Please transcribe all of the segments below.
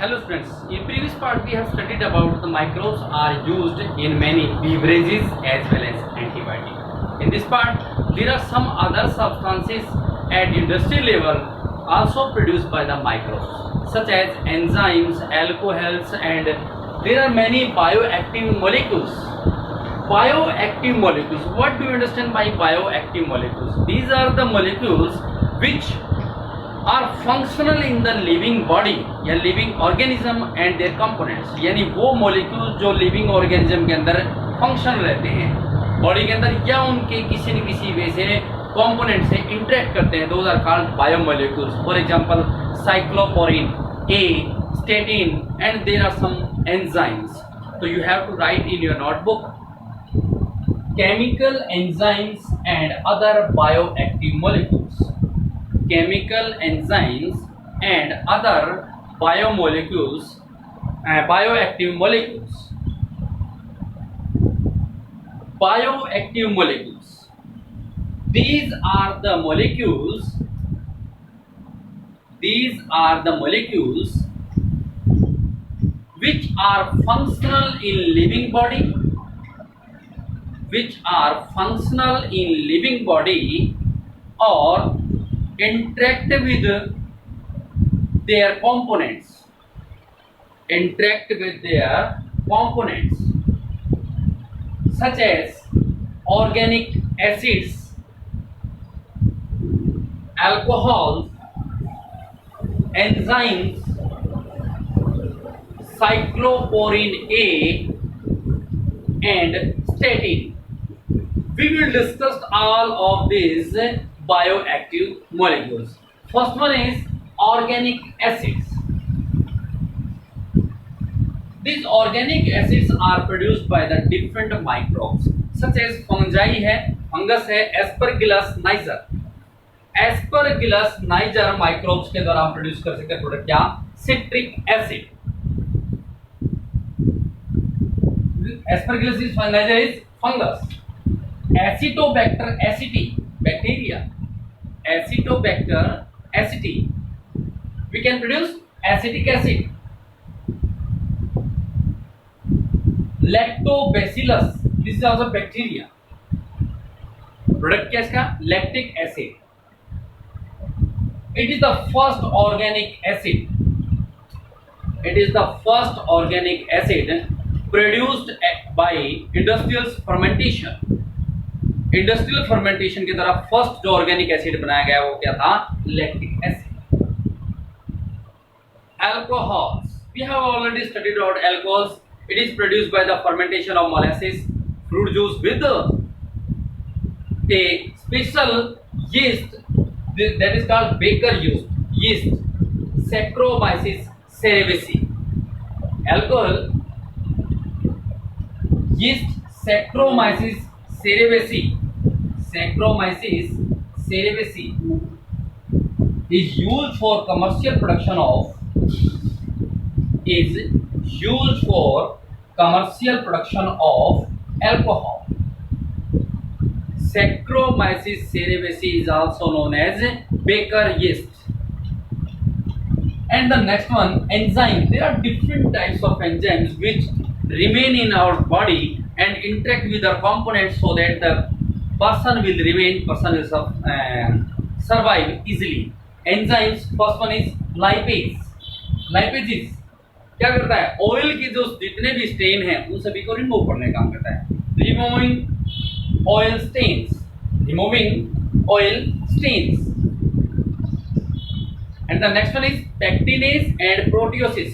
Hello friends, in previous part we have studied about the microbes are used in many beverages as well as antibiotics. In this part, there are some other substances at industrial level also produced by the microbes, such as enzymes, alcohols, and there are many bioactive molecules. Bioactive molecules. What do you understand by bioactive molecules? These are the molecules which are functional in the living body या living organism and their components, यानी वो molecules जो living organism के अंदर function रहते हैं body के अंदर या उनके किसी न किसी वे से component से interact करते हैं. Those are called biomolecules. For example, cyclosporin, A, statin, and there are some enzymes. So you have to write in your notebook chemical enzymes and other bioactive molecules. Chemical enzymes and other biomolecules, bioactive molecules. Bioactive molecules. These are the molecules. These are the molecules which are functional in living body. Which are functional in living body or interact with their components. Interact with their components, such as organic acids, alcohols, enzymes, cyclosporin A, and statin. We will discuss all of these bioactive molecules. First one is organic acids. These organic acids are produced by the different microbes, such as fungi है, fungus है, Aspergillus niger. Aspergillus niger microbes के द्वारा हम produce कर सकते हैं product क्या? Citric acid. Aspergillus niger is fungus. Acetobacter aceti, bacteria. Acetobacter aceti. We can produce acetic acid. Lactobacillus. This is also bacteria. Product क्या इसका? Lactic acid. It is the first organic acid. It is the first organic acid produced by industrial fermentation. Industrial fermentation के द्वारा first जो organic acid बनाया गया वो क्या था? Lactic acid. Alcohols. We have already studied about alcohols. It is produced by the fermentation of molasses, fruit juice with a special yeast that is called baker yeast, Saccharomyces cerevisiae. Alcohol yeast Saccharomyces cerevisiae. Saccharomyces cerevisiae is used for commercial production of alcohol. Saccharomyces cerevisiae is also known as baker yeast. And the next one, enzyme. There are different types of enzymes which remain in our body and interact with the components so that the person will survive easily. Enzymes, first one is lipase. Lipases क्या करता है? Oil के जो जितने भी stand हैं उन सभी को रिमूव करने का काम करता है. Removing oil stains. And the next one is pectinase and proteosis.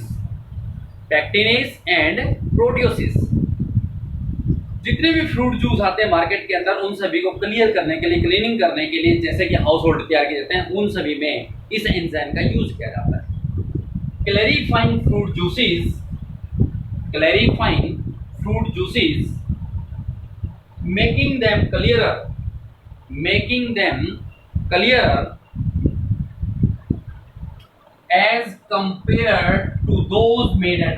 जितने भी फ्रूट जूस आते हैं मार्केट के अंदर उन सभी को क्लियर करने के लिए, क्लीनिंग करने के लिए, जैसे कि हाउस होल्ड तैयार किए जाते हैं, उन सभी में इस एंजाइम का यूज किया जाता है. Clarifying fruit juices, making them clearer as compared to those made at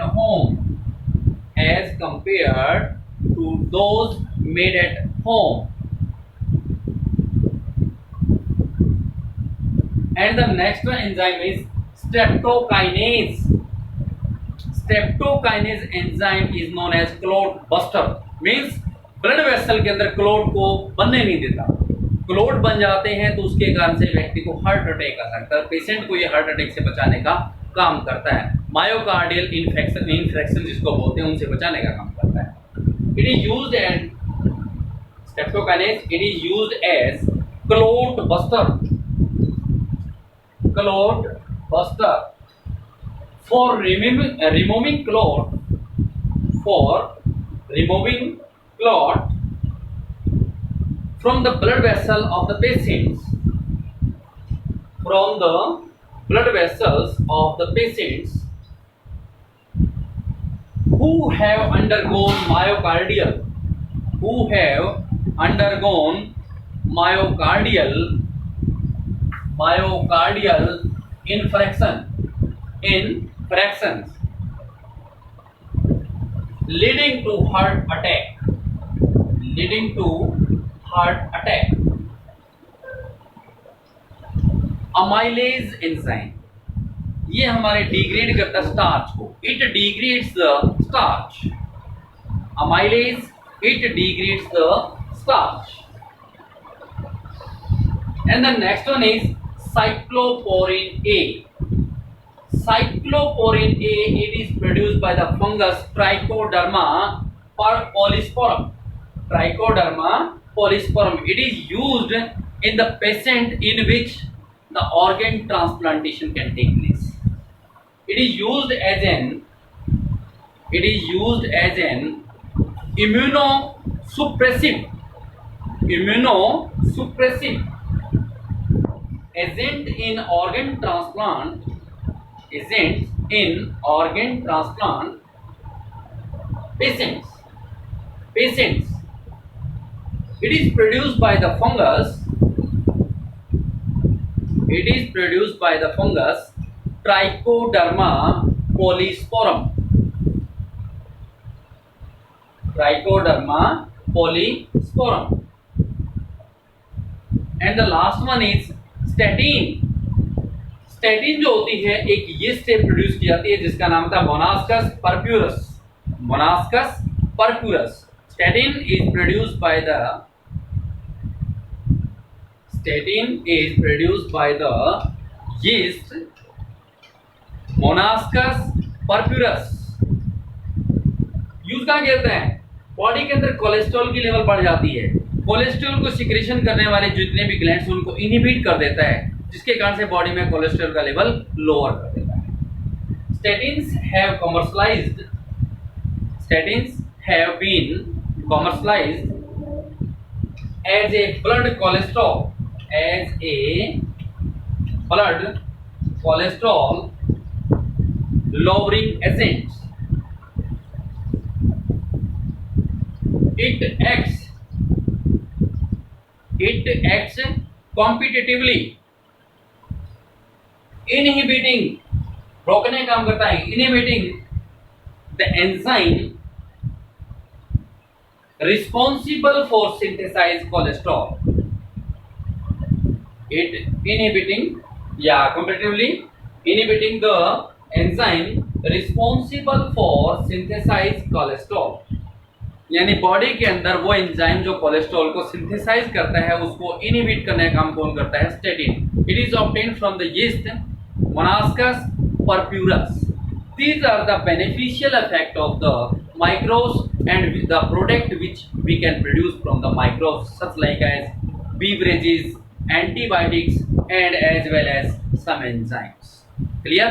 home. And the next one enzyme is streptokinase. Streptokinase enzyme is known as clot buster, means blood vessel के अंदर clot को बनने नहीं देता। Clot बन जाते हैं तो उसके कारण से व्यक्ति को हार्ट अटैक आ सकता है। पेशेंट को ये हार्ट अटैक से बचाने का काम करता है। मायोकार्डियल इन्फेक्शन जिसको बोलते हैं उनसे बचाने का काम करता है। It is used as streptokinase, it is used as clot buster, clot buster for removing clot, for removing clot from the blood vessel of the patients, from the blood vessels of the patients who have undergone myocardial, who have undergone myocardial infractions leading to heart attack. Amylase enzyme, ये हमारे degrade करता starch को, it degrades the starch. Amylase, it degrades the starch. And the next one is cyclosporin A. Cyclosporin A, it is produced by the fungus Trichoderma polysporum. Trichoderma polysporum. It is used in the patient in which the organ transplantation can take place. It is used as an immunosuppressive agent in organ transplant patients. It is produced by the fungus Trichoderma polysporum. And the last one is statin. Statin जो होती है एक yeast से produce की जाती है जिसका नाम था Monascus purpureus. Statin is produced by the yeast Monascus purpureus. Use कहाँ करते हैं? बॉडी के अंदर कोलेस्ट्रॉल की लेवल बढ़ जाती है, कोलेस्ट्रॉल को सिक्रेशन करने वाले जितने भी ग्लैंड्स उनको इनहिबिट कर देता है, जिसके कारण से बॉडी में कोलेस्ट्रॉल का लेवल लोअर कर देता है। Statins have been commercialized as a blood cholesterol lowering agent. It acts competitively inhibiting, रोकने काम करता है, inhibiting the enzyme responsible for synthesized cholesterol. Competitively inhibiting the enzyme responsible for synthesized cholesterol. यानी body के अंदर वो एंजाइम जो cholesterol को सिंथेसाइज करता है उसको इनहिबिट करने का काम कौन करता है? Statin. It is obtained from the yeast Monascus purpureus. These are the beneficial effect of the microbes and the product which we can produce from the microbes, such like as beverages, antibiotics, and as well as some enzymes. Clear?